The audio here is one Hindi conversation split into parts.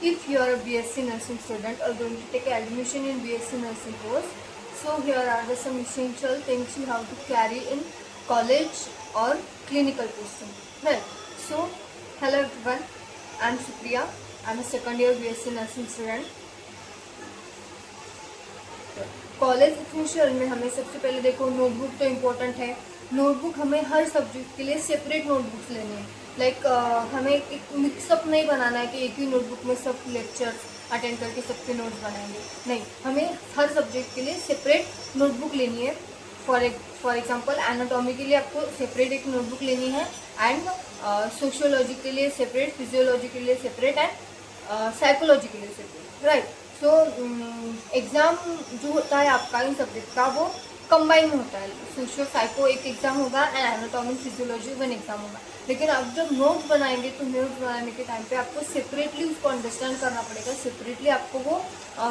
If you are a BSc nursing student or going to take admission in BSc nursing course, so here are the some essential things you have to carry in college or clinical posting. Right. So hello everyone, I am Supriya. I am a second year BSc nursing student. College essential में हमें सबसे पहले देखो नोटबुक तो इम्पोर्टेंट है। नोटबुक हमें हर सब्जेक्ट के लिए सेपरेट नोटबुक्स लेनी है। लाइक हमें एक मिक्सअप नहीं बनाना है कि एक ही नोटबुक में सब लेक्चर्स अटेंड करके सबके नोट्स बनाएंगे, नहीं, हमें हर सब्जेक्ट के लिए सेपरेट नोटबुक लेनी है। फॉर एग्जांपल एनाटॉमी के लिए आपको सेपरेट एक नोटबुक लेनी है, एंड सोशियोलॉजी के लिए सेपरेट, फिजियोलॉजी के लिए सेपरेट, एंड साइकोलॉजी के लिए सेपरेट। राइट। सो एग्ज़ाम जो होता है आपका इन सब्जेक्ट का वो कंबाइन में होता है। सोशियो साइको एक एग्ज़ाम होगा and anatomy physiology one exam होगा। लेकिन आप जब नोट्स बनाएंगे तो नोट्स बनाने के टाइम पे आपको सेपरेटली उसको अंडरस्टैंड करना पड़ेगा, सेपरेटली आपको वो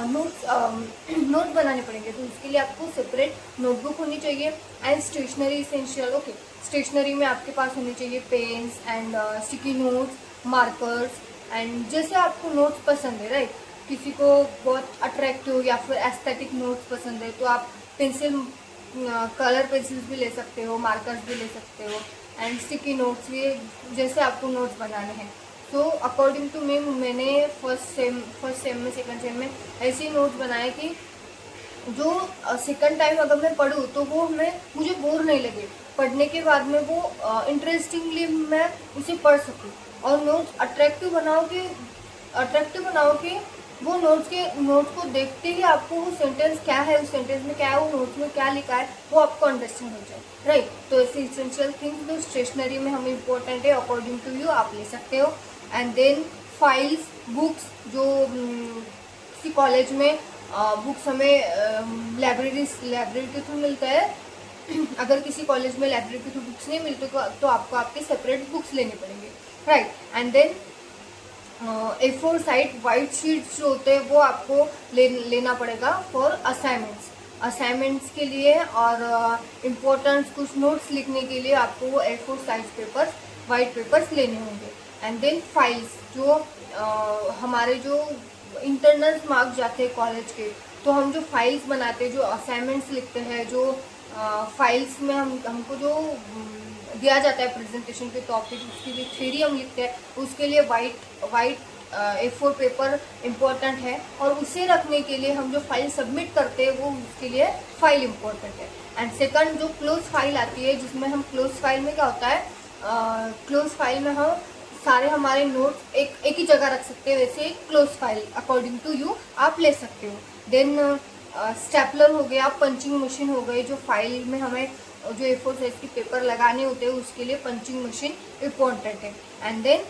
नोट्स बनाने पड़ेंगे। तो उसके लिए आपको सेपरेट नोटबुक होनी चाहिए। And stationery essential, okay, stationery में आपके पास होनी चाहिए pens and sticky notes, markers, and जैसे आपको नोट्स पसंद है। राइट। किसी को बहुत अट्रैक्टिव या फिर एस्थेटिक नोट्स पसंद है तो आप पेंसिल, कलर पेंसिल्स भी ले सकते हो, मार्कर्स भी ले सकते हो, एंड स्टिकी नोट्स भी, जैसे आपको नोट्स बनाने हैं। तो अकॉर्डिंग टू मी मैंने फर्स्ट सेम में सेकंड सेम में ऐसे ही नोट्स बनाए कि जो सेकंड टाइम अगर मैं पढूँ तो वो मुझे बोर नहीं लगे, पढ़ने के बाद में वो इंटरेस्टिंगली मैं उसे पढ़ सकूँ। और नोट्स अट्रैक्टिव बनाओ कि वो नोट्स को देखते ही आपको वो सेंटेंस क्या है, उस सेंटेंस में क्या है, वो नोट्स में क्या लिखा है, वो आपको अंडरस्टैंड हो जाए। राइट। तो ऐसे इसेंशियल थिंग्स जो स्टेशनरी में हमें इम्पोर्टेंट है अकॉर्डिंग टू यू आप ले सकते हो। एंड देन फाइल्स, बुक्स, जो किसी कॉलेज में बुक्स हमें लाइब्रेरी के थ्रू मिलता है। अगर किसी कॉलेज में लाइब्रेरी के थ्रू बुक्स नहीं मिलते तो आपको आपके सेपरेट बुक्स लेने पड़ेंगे। Right. And then A4 side white sheets जो होते हैं वो आपको लेना पड़ेगा फॉर असाइनमेंट्स के लिए, और इम्पोर्टेंट कुछ नोट्स लिखने के लिए आपको वो A4 size papers, white papers लेने होंगे। एंड देन फाइल्स, जो हमारे जो इंटरनल मार्क्स जाते हैं कॉलेज के, तो हम जो फाइल्स बनाते हैं, जो असाइनमेंट्स लिखते हैं, जो फाइल्स में हमको जो दिया जाता है प्रेजेंटेशन के टॉपिक, उसके लिए थ्योरी हम लिखते हैं, उसके लिए वाइट A4 पेपर इम्पोर्टेंट है। और उसे रखने के लिए हम जो फाइल सबमिट करते हैं वो उसके लिए फाइल इम्पोर्टेंट है। एंड सेकंड जो क्लोज फाइल आती है, जिसमें हम क्लोज फाइल में क्या होता है, क्लोज फाइल में हम सारे हमारे नोट्स एक ही जगह रख सकते हैं। वैसे close file according to you आप ले सकते हो। देन स्टेपलर हो गया, पंचिंग मशीन हो गई, जो फाइल में हमें जो A4 साइज की पेपर लगाने होते हैं उसके लिए पंचिंग मशीन इम्पोर्टेंट है। एंड देन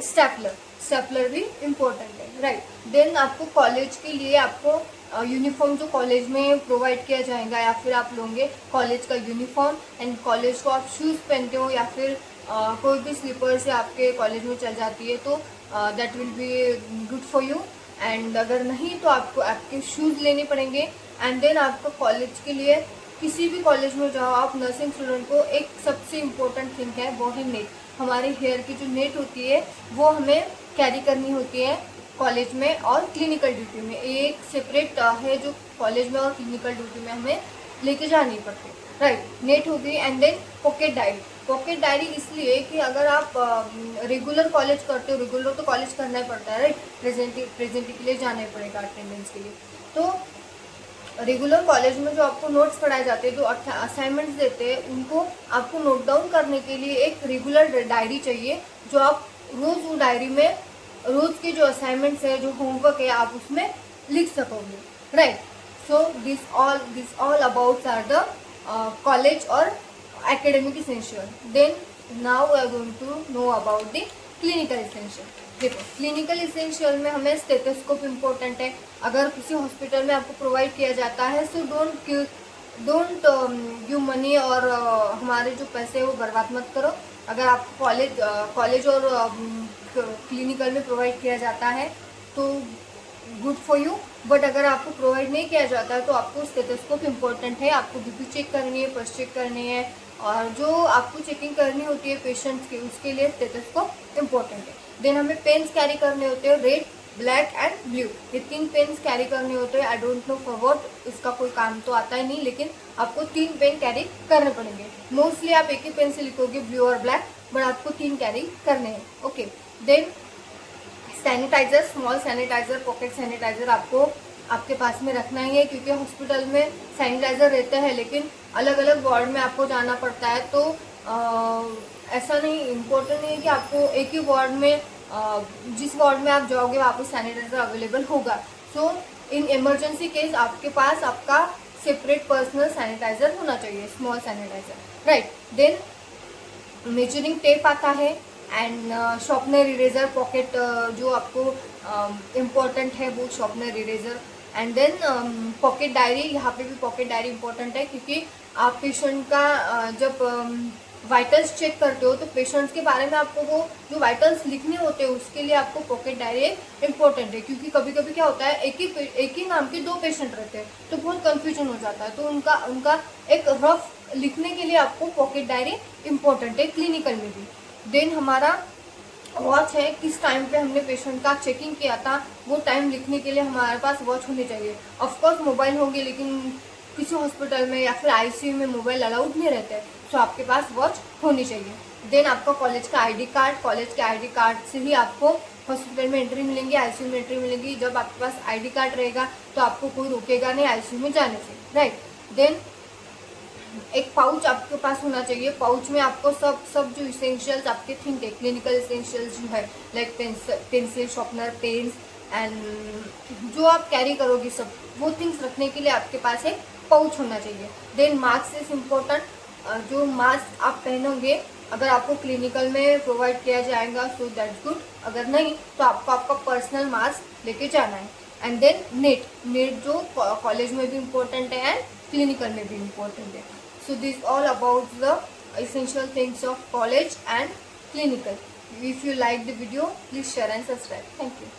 स्टेपलर भी इम्पोर्टेंट है। राइट। देन आपको कॉलेज के लिए आपको यूनिफॉर्म जो कॉलेज में प्रोवाइड किया जाएगा, या फिर आप लोगे कॉलेज का यूनिफॉर्म, एंड कॉलेज को आप शूज़ पहनते हो या फिर कोई भी स्लीपर से आपके कॉलेज में चल जाती है तो that will be good for you. And अगर नहीं तो आपको आपके शूज़ लेने पड़ेंगे। एंड देन आपको कॉलेज के लिए, किसी भी कॉलेज में जाओ आप, नर्सिंग स्टूडेंट को एक सबसे इम्पोर्टेंट थिंग है वो है नेट। हमारे हेयर की जो नेट होती है वो हमें कैरी करनी होती है कॉलेज में और क्लिनिकल ड्यूटी में। एक सेपरेट है जो कॉलेज में और क्लिनिकल ड्यूटी में हमें लेके जानी पड़ती है। राइट। नेट हो गई। एंड देन पॉकेट डायरी इसलिए कि अगर आप रेगुलर कॉलेज करते हो, रेगुलर तो कॉलेज करना ही पड़ता है। राइट। प्रेजेंटी के लिए जाना ही पड़ेगा, अटेंडेंस के लिए। तो रेगुलर कॉलेज में जो आपको नोट्स पढ़ाए जाते हैं, जो असाइनमेंट्स देते हैं, उनको आपको नोट डाउन करने के लिए एक रेगुलर डायरी चाहिए, जो आप रोज़ वो डायरी में रोज़ के जो असाइनमेंट्स है, जो होमवर्क है, आप उसमें लिख सकोगे। Right. So this all about are the college और academic essential. Then now we are going to know about the clinical essential. देखो क्लिनिकल इसेंशियल में हमें स्टेथोस्कोप इम्पोर्टेंट है। अगर किसी हॉस्पिटल में आपको प्रोवाइड किया जाता है सो डोंट गिव मनी, और हमारे जो पैसे हैं वो बर्बाद मत करो। अगर आप कॉलेज और क्लिनिकल में प्रोवाइड किया जाता है तो गुड फॉर यू, बट अगर आपको प्रोवाइड नहीं किया जाता है तो आपको स्टेथोस्कोप इम्पोर्टेंट है। आपको बीपी चेक करनी है, पल्स चेक करनी है, और जो आपको चेकिंग करनी होती है पेशेंट्स की, उसके लिए स्टेथोस्कोप इम्पोर्टेंट है। देन हमें पेन्स कैरी करने होते हैं, ब्लैक एंड ब्लू, ये 3 पेन्स कैरी करने होते हैं। I don't know for what, इसका कोई काम तो आता ही नहीं, लेकिन आपको 3 पेन कैरी करने पड़ेंगे। मोस्टली आप एक ही पेन से लिखोगे ब्लू और ब्लैक, बट आपको 3 कैरी करने हैं। Okay, then sanitiser, small sanitiser, pocket sanitiser आपको आपके पास में रखना ही है, क्योंकि हॉस्पिटल में सैनिटाइजर रहते हैं लेकिन अलग अलग वार्ड में आपको जाना पड़ता है। तो ऐसा नहीं, इम्पोर्टेंट नहीं है कि आपको एक ही वार्ड में जिस वार्ड में आप जाओगे वहाँ पर सैनिटाइजर अवेलेबल होगा। सो इन इमरजेंसी केस आपके पास आपका सेपरेट पर्सनल सैनिटाइजर होना चाहिए, small sanitiser, right. Then measuring tape आता है एंड शॉर्पनर इरेजर, पॉकेट जो आपको इम्पोर्टेंट है वो sharpener eraser. And then pocket diary, यहाँ पे भी पॉकेट डायरी इम्पोर्टेंट है, क्योंकि आप पेशेंट का जब वाइटल्स चेक करते हो तो पेशेंट्स के बारे में आपको वो जो वाइटल्स लिखने होते हैं उसके लिए आपको पॉकेट डायरी इम्पोर्टेंट है। क्योंकि कभी कभी क्या होता है, एक ही नाम के 2 पेशेंट रहते हैं तो बहुत कंफ्यूजन हो जाता है। तो उनका एक रफ लिखने के लिए आपको पॉकेट डायरी इम्पोर्टेंट है, क्लिनिकल में भी। देन हमारा वॉच है, किस टाइम पे हमने पेशेंट का चेकिंग किया था वो टाइम लिखने के लिए हमारे पास वॉच होनी चाहिए। ऑफकोर्स मोबाइल होंगे, लेकिन किसी हॉस्पिटल में या फिर आईसीयू में मोबाइल अलाउड नहीं रहते, तो आपके पास वॉच होनी चाहिए। देन आपका कॉलेज का आईडी कार्ड, कॉलेज के आईडी कार्ड से ही आपको हॉस्पिटल में एंट्री मिलेंगी, आईसीयू में एंट्री मिलेगी। जब आपके पास आईडी कार्ड रहेगा तो आपको कोई रोकेगा नहीं आईसीयू में जाने से, राइट। देन एक पाउच आपके पास होना चाहिए। पाउच में आपको सब जो इसेंशियल्स आपके थिंक है, क्लिनिकल इसेंशियल्स जो है, like pencil, sharpener, pens and जो आप कैरी करोगे सब वो थिंग्स रखने के लिए आपके पास एक पाउच होना चाहिए। देन मास्क इज इम्पोर्टेंट, जो मास्क आप पहनोगे अगर आपको क्लिनिकल में प्रोवाइड किया जाएगा सो दैट्स गुड, अगर नहीं तो आपको आपका पर्सनल मास्क लेके जाना है। एंड देन नेट जो कॉलेज में भी इम्पोर्टेंट है एंड क्लिनिकल में भी इम्पोर्टेंट है। So this all about the essential things of college and clinical. If you like the video, please share and subscribe. Thank you.